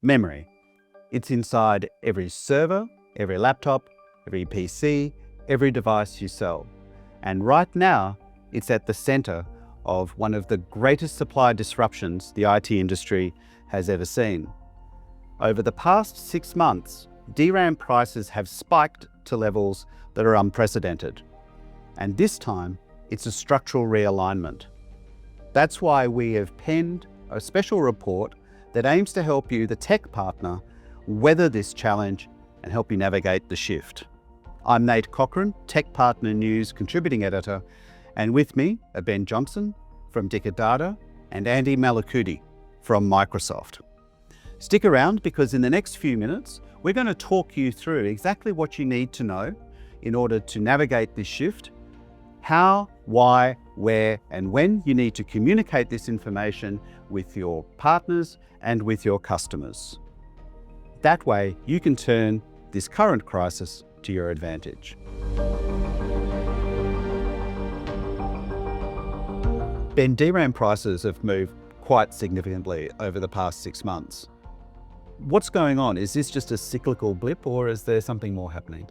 Memory. It's inside every server, every laptop, every PC, every device you sell. And right now, it's at the center of one of the greatest supply disruptions the IT industry has ever seen. Over the past 6 months, DRAM prices have spiked to levels that are unprecedented. And this time, it's a structural realignment. That's why we have penned a special report that aims to help you, the tech partner, weather this challenge and help you navigate the shift. I'm Nate Cochran, Tech Partner News contributing editor, and with me are Ben Johnson from Dicker Data and Andy Malakuti from Microsoft. Stick around because in the next few minutes, we're going to talk you through exactly what you need to know in order to navigate this shift, how, why, where, and when you need to communicate this information with your partners and with your customers. That way, you can turn this current crisis to your advantage. Ben, DRAM prices have moved quite significantly over the past 6 months. What's going on? Is this just a cyclical blip or is there something more happening?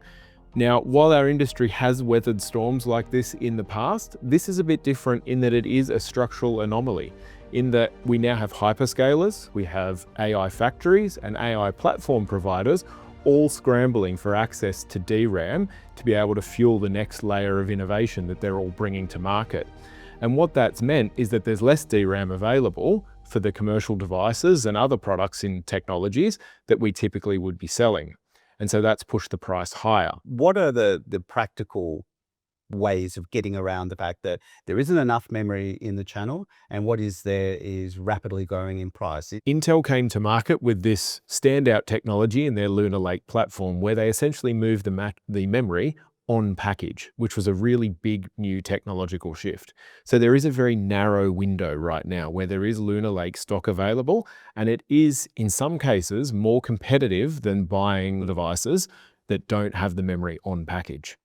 Now, while our industry has weathered storms like this in the past, this is a bit different in that it is a structural anomaly, in that we now have hyperscalers, we have AI factories and AI platform providers all scrambling for access to DRAM to be able to fuel the next layer of innovation that they're all bringing to market. And what that's meant is that there's less DRAM available for the commercial devices and other products in technologies that we typically would be selling. And so that's pushed the price higher. What are the practical ways of getting around the fact that there isn't enough memory in the channel and what is there is rapidly growing in price? Intel came to market with this standout technology in their Lunar Lake platform where they essentially moved the memory on package, which was a really big new technological shift. So there is a very narrow window right now where there is Lunar Lake stock available, and it is in some cases more competitive than buying devices that don't have the memory on package.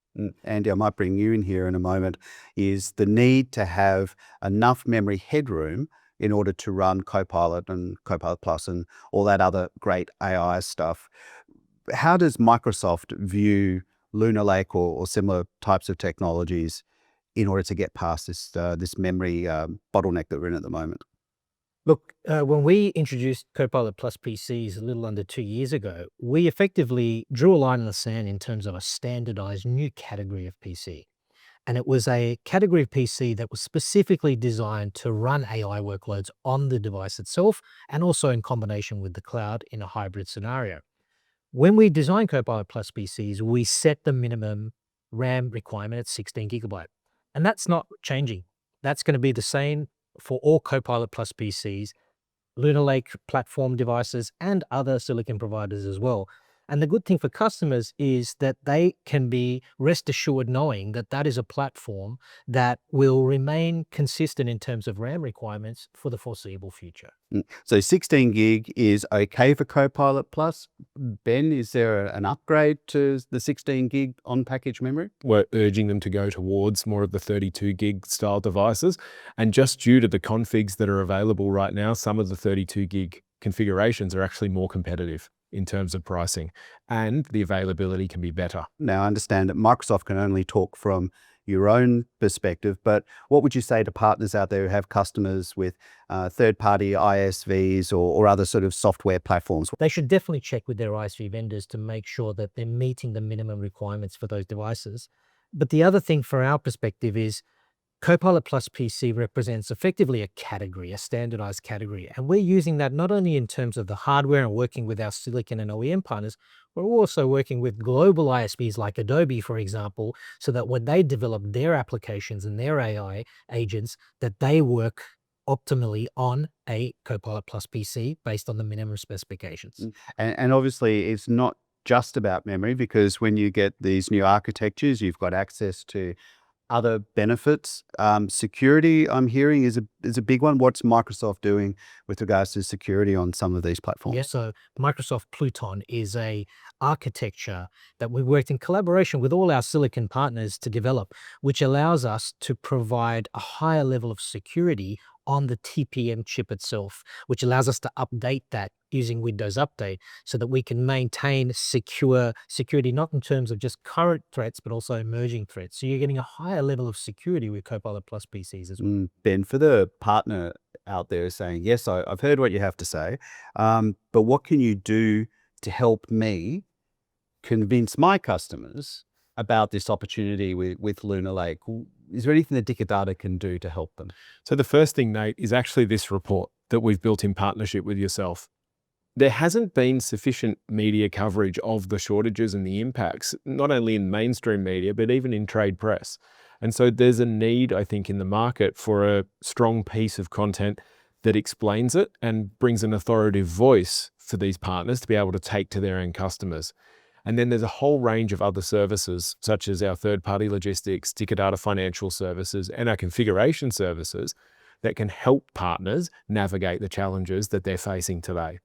Andy, I might bring you in here in a moment, is the need to have enough memory headroom in order to run Copilot and Copilot Plus and all that other great AI stuff. How does Microsoft view Lunar Lake or similar types of technologies in order to get past this memory bottleneck that we're in at the moment? Look, when we introduced Copilot Plus PCs a little under 2 years ago, we effectively drew a line in the sand in terms of a standardized new category of PC. And it was a category of PC that was specifically designed to run AI workloads on the device itself and also in combination with the cloud in a hybrid scenario. When we designed Copilot Plus PCs, we set the minimum RAM requirement at 16 gigabyte. And that's not changing. That's going to be the same for all Copilot Plus PCs, Lunar Lake platform devices, and other silicon providers as well. And the good thing for customers is that they can be rest assured knowing that that is a platform that will remain consistent in terms of RAM requirements for the foreseeable future. So 16 gig is okay for Copilot Plus. Ben, is there an upgrade to the 16 gig on package memory? We're urging them to go towards more of the 32 gig style devices. And just due to the configs that are available right now, some of the 32 gig configurations are actually more competitive in terms of pricing, and the availability can be better. Now, I understand that Microsoft can only talk from your own perspective, but what would you say to partners out there who have customers with third-party ISVs or other sort of software platforms? They should definitely check with their ISV vendors to make sure that they're meeting the minimum requirements for those devices. But the other thing from our perspective is Copilot Plus PC represents effectively a category, a standardized category. And we're using that not only in terms of the hardware and working with our silicon and OEM partners, we're also working with global ISVs like Adobe, for example, so that when they develop their applications and their AI agents, that they work optimally on a Copilot Plus PC based on the minimum specifications. And obviously, it's not just about memory, because when you get these new architectures, you've got access to other benefits. Security, I'm hearing, is a big one. What's Microsoft doing with regards to security on some of these platforms? Yeah, so Microsoft Pluton is a architecture that we worked in collaboration with all our silicon partners to develop, which allows us to provide a higher level of security on the TPM chip itself, which allows us to update that using Windows Update so that we can maintain security, not in terms of just current threats, but also emerging threats. So you're getting a higher level of security with Copilot Plus PCs as well. Ben, for the partner out there saying, yes, I've heard what you have to say, but what can you do to help me convince my customers about this opportunity with Lunar Lake? Is there anything that Data can do to help them? So the first thing, Nate, is actually this report that we've built in partnership with yourself. There hasn't been sufficient media coverage of the shortages and the impacts, not only in mainstream media, but even in trade press. And so there's a need, I think, in the market for a strong piece of content that explains it and brings an authoritative voice for these partners to be able to take to their end customers. And then there's a whole range of other services, such as our third-party logistics, Data financial services, and our configuration services that can help partners navigate the challenges that they're facing today.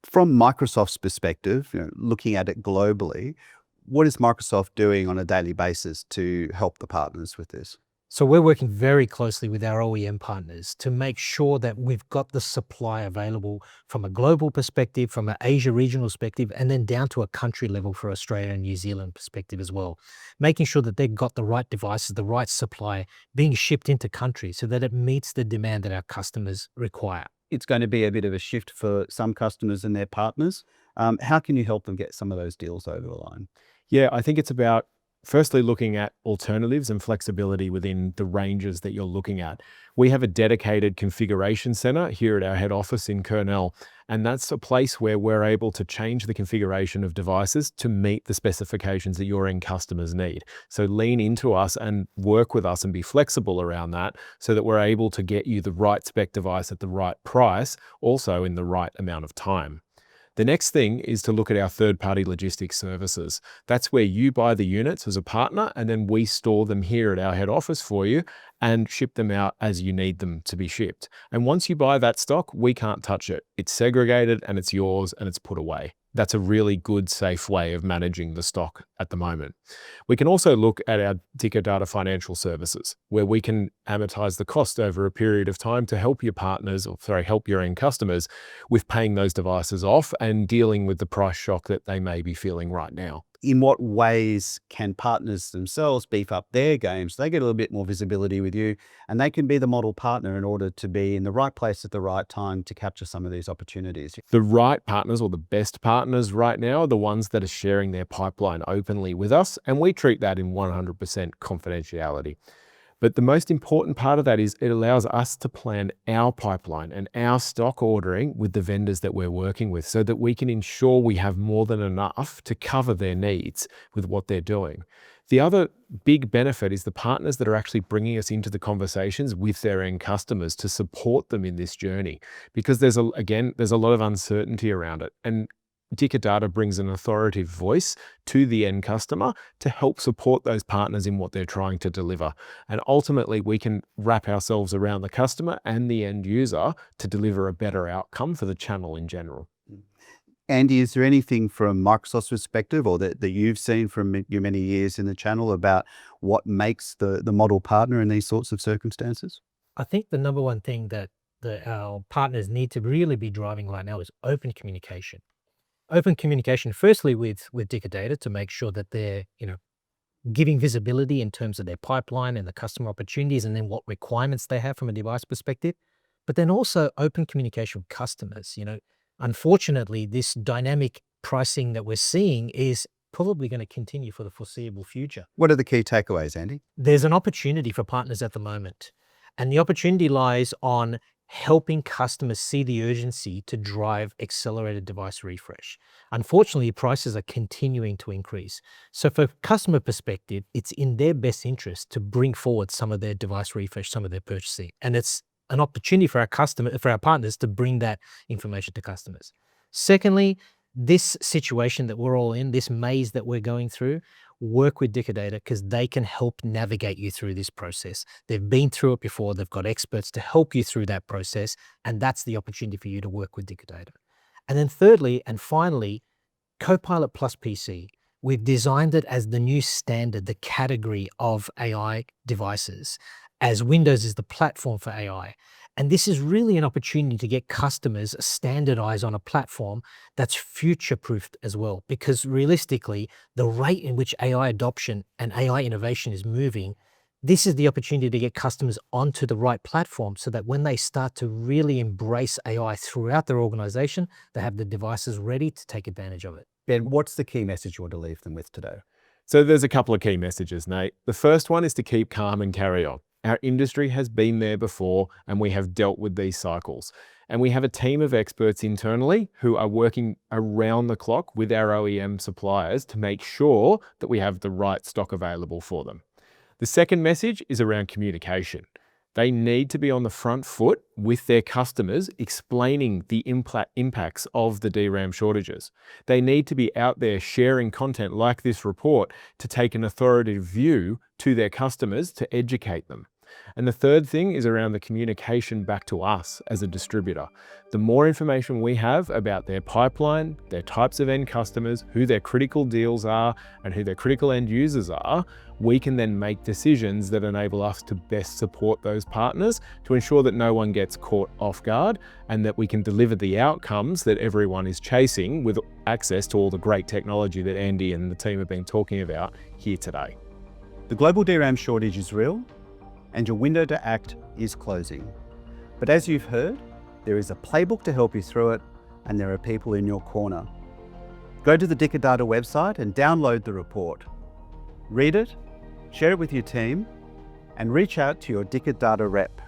From Microsoft's perspective, looking at it globally, what is Microsoft doing on a daily basis to help the partners with this? So we're working very closely with our OEM partners to make sure that we've got the supply available from a global perspective, from an Asia regional perspective, and then down to a country level for Australia and New Zealand perspective as well. Making sure that they've got the right devices, the right supply being shipped into country so that it meets the demand that our customers require. It's going to be a bit of a shift for some customers and their partners. How can you help them get some of those deals over the line? Yeah, I think it's about firstly looking at alternatives and flexibility within the ranges that you're looking at. We have a dedicated configuration center here at our head office in Kurnell, and that's a place where we're able to change the configuration of devices to meet the specifications that your end customers need. So lean into us and work with us and be flexible around that so that we're able to get you the right spec device at the right price, also in the right amount of time. The next thing is to look at our third-party logistics services. That's where you buy the units as a partner, and then we store them here at our head office for you and ship them out as you need them to be shipped. And once you buy that stock, we can't touch it. It's segregated and it's yours and it's put away. That's a really good, safe way of managing the stock at the moment. We can also look at our Data financial services, where we can amortize the cost over a period of time to help your partners, help your end customers with paying those devices off and dealing with the price shock that they may be feeling right now. In what ways can partners themselves beef up their game so they get a little bit more visibility with you and they can be the model partner in order to be in the right place at the right time to capture some of these opportunities? The right partners, or the best partners right now, are the ones that are sharing their pipeline openly with us, and we treat that in 100% confidentiality. But the most important part of that is it allows us to plan our pipeline and our stock ordering with the vendors that we're working with so that we can ensure we have more than enough to cover their needs with what they're doing. The other big benefit is the partners that are actually bringing us into the conversations with their end customers to support them in this journey, because there's a lot of uncertainty around it. And Data brings an authoritative voice to the end customer to help support those partners in what they're trying to deliver. And ultimately, we can wrap ourselves around the customer and the end user to deliver a better outcome for the channel in general. Andy, is there anything from Microsoft's perspective or that you've seen from your many years in the channel about what makes the model partner in these sorts of circumstances? I think the number one thing that our partners need to really be driving right now is open communication. Open communication, firstly with Data to make sure that they're giving visibility in terms of their pipeline and the customer opportunities, and then what requirements they have from a device perspective. But then also open communication with customers. Unfortunately, this dynamic pricing that we're seeing is probably going to continue for the foreseeable future. What are the key takeaways, Andy? There's an opportunity for partners at the moment, and the opportunity lies on helping customers see the urgency to drive accelerated device refresh. Unfortunately, prices are continuing to increase. So from a customer perspective, it's in their best interest to bring forward some of their device refresh, some of their purchasing. And it's an opportunity for our partners to bring that information to customers. Secondly, this situation that we're all in, this maze that we're going through, work with Data because they can help navigate you through this process. They've been through it before. They've got experts to help you through that process. And that's the opportunity for you to work with Data. And then thirdly, and finally, Copilot Plus PC. We've designed it as the new standard, the category of AI devices. as Windows is the platform for AI. And this is really an opportunity to get customers standardized on a platform that's future-proofed as well. Because realistically, the rate in which AI adoption and AI innovation is moving, this is the opportunity to get customers onto the right platform so that when they start to really embrace AI throughout their organization, they have the devices ready to take advantage of it. Ben, what's the key message you want to leave them with today? So there's a couple of key messages, Nate. The first one is to keep calm and carry on. Our industry has been there before and we have dealt with these cycles. And we have a team of experts internally who are working around the clock with our OEM suppliers to make sure that we have the right stock available for them. The second message is around communication. They need to be on the front foot with their customers explaining the impacts of the DRAM shortages. They need to be out there sharing content like this report to take an authoritative view to their customers to educate them. And the third thing is around the communication back to us as a distributor. The more information we have about their pipeline, their types of end customers, who their critical deals are, and who their critical end users are, we can then make decisions that enable us to best support those partners to ensure that no one gets caught off guard and that we can deliver the outcomes that everyone is chasing with access to all the great technology that Andy and the team have been talking about here today. The global DRAM shortage is real, and your window to act is closing. But as you've heard, there is a playbook to help you through it, and there are people in your corner. Go to the Dicker Data website and download the report. Read it, share it with your team, and reach out to your Dicker Data rep.